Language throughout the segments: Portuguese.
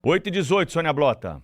8h18, Sônia Blota.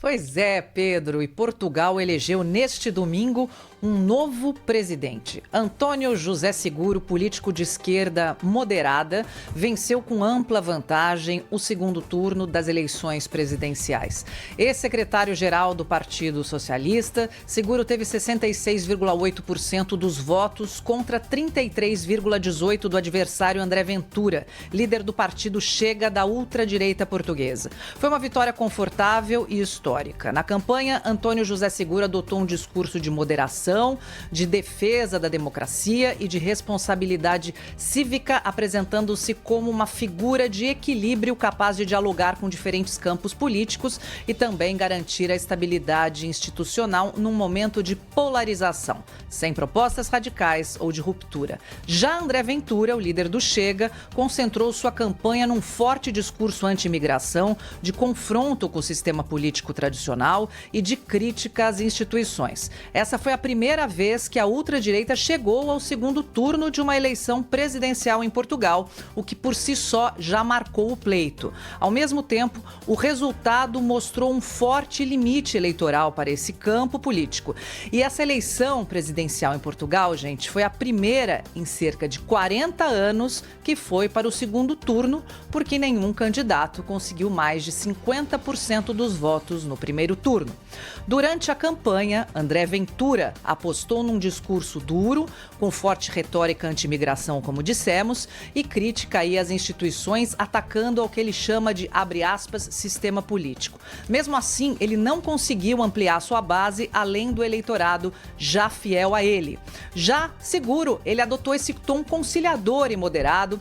Pois é, Pedro, e Portugal elegeu neste domingo um novo presidente. Antônio José Seguro, político de esquerda moderada, venceu com ampla vantagem o segundo turno das eleições presidenciais. Ex-secretário-geral do Partido Socialista, Seguro teve 66,8% dos votos contra 33,18% do adversário André Ventura, líder do partido Chega da ultradireita portuguesa. Foi uma vitória confortável e histórica. Na campanha, Antônio José Seguro adotou um discurso de moderação, de defesa da democracia e de responsabilidade cívica, apresentando-se como uma figura de equilíbrio capaz de dialogar com diferentes campos políticos e também garantir a estabilidade institucional num momento de polarização, sem propostas radicais ou de ruptura. Já André Ventura, o líder do Chega, concentrou sua campanha num forte discurso anti-imigração, de confronto com o sistema político tradicional e de crítica às instituições. Essa foi a primeira vez que a ultradireita chegou ao segundo turno de uma eleição presidencial em Portugal, o que por si só já marcou o pleito. Ao mesmo tempo, o resultado mostrou um forte limite eleitoral para esse campo político. E essa eleição presidencial em Portugal, gente, foi a primeira em cerca de 40 anos que foi para o segundo turno, porque nenhum candidato conseguiu mais de 50% dos votos no primeiro turno. Durante a campanha, André Ventura apostou num discurso duro, com forte retórica anti-imigração, como dissemos, e crítica aí às instituições, atacando ao que ele chama de, abre aspas, sistema político. Mesmo assim, ele não conseguiu ampliar sua base além do eleitorado já fiel a ele. Já Seguro, ele adotou esse tom conciliador e moderado,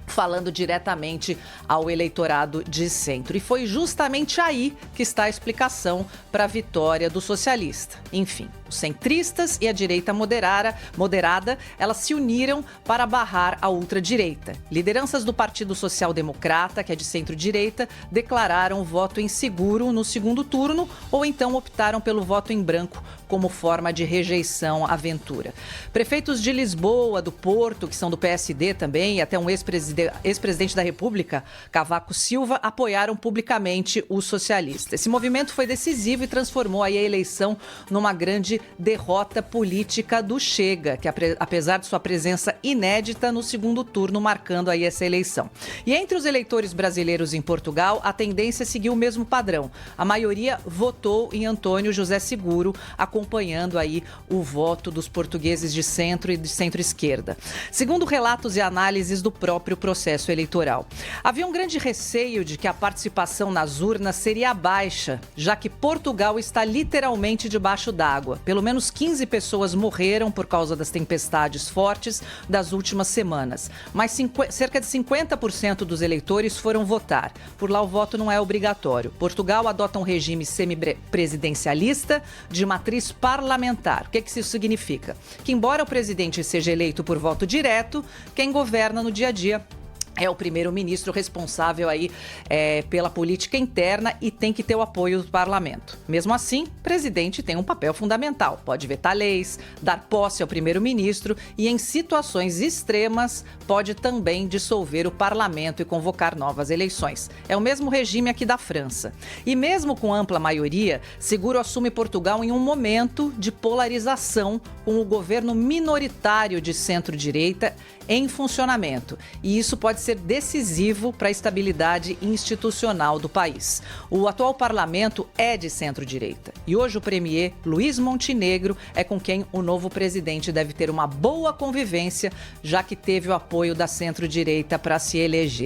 falando diretamente ao eleitorado de centro. E foi justamente aí que está a explicação para a vitória do socialista. Enfim, os centristas e a direita moderada, elas se uniram para barrar a ultradireita. Lideranças do Partido Social Democrata, que é de centro-direita, declararam voto inseguro no segundo turno ou então optaram pelo voto em branco como forma de rejeição à Ventura. Prefeitos de Lisboa, do Porto, que são do PSD também, e até um ex-presidente da República, Cavaco Silva, apoiaram publicamente o socialista. Esse movimento foi decisivo e transformou aí a eleição numa grande derrota política do Chega, que apesar de sua presença inédita no segundo turno, marcando aí essa eleição. E entre os eleitores brasileiros em Portugal, a tendência seguiu o mesmo padrão. A maioria votou em Antônio José Seguro, acompanhando aí o voto dos portugueses de centro e de centro-esquerda. Segundo relatos e análises do próprio processo eleitoral, havia um grande receio de que a participação nas urnas seria baixa, já que Portugal está literalmente debaixo d'água. Pelo menos 15 pessoas morreram por causa das tempestades fortes das últimas semanas, mas cerca de 50% dos eleitores foram votar. Por lá o voto não é obrigatório. Portugal adota um regime semipresidencialista de matriz parlamentar. O que isso significa? Que embora o presidente seja eleito por voto direto, quem governa no dia a dia é o primeiro-ministro responsável aí pela política interna e tem que ter o apoio do parlamento. Mesmo assim, o presidente tem um papel fundamental. Pode vetar leis, dar posse ao primeiro-ministro e, em situações extremas, pode também dissolver o parlamento e convocar novas eleições. É o mesmo regime aqui da França. E mesmo com ampla maioria, Seguro assume Portugal em um momento de polarização com o governo minoritário de centro-direita em funcionamento. E isso pode ser decisivo para a estabilidade institucional do país. O atual parlamento é de centro-direita. E hoje o premier Luís Montenegro é com quem o novo presidente deve ter uma boa convivência, já que teve o apoio da centro-direita para se eleger.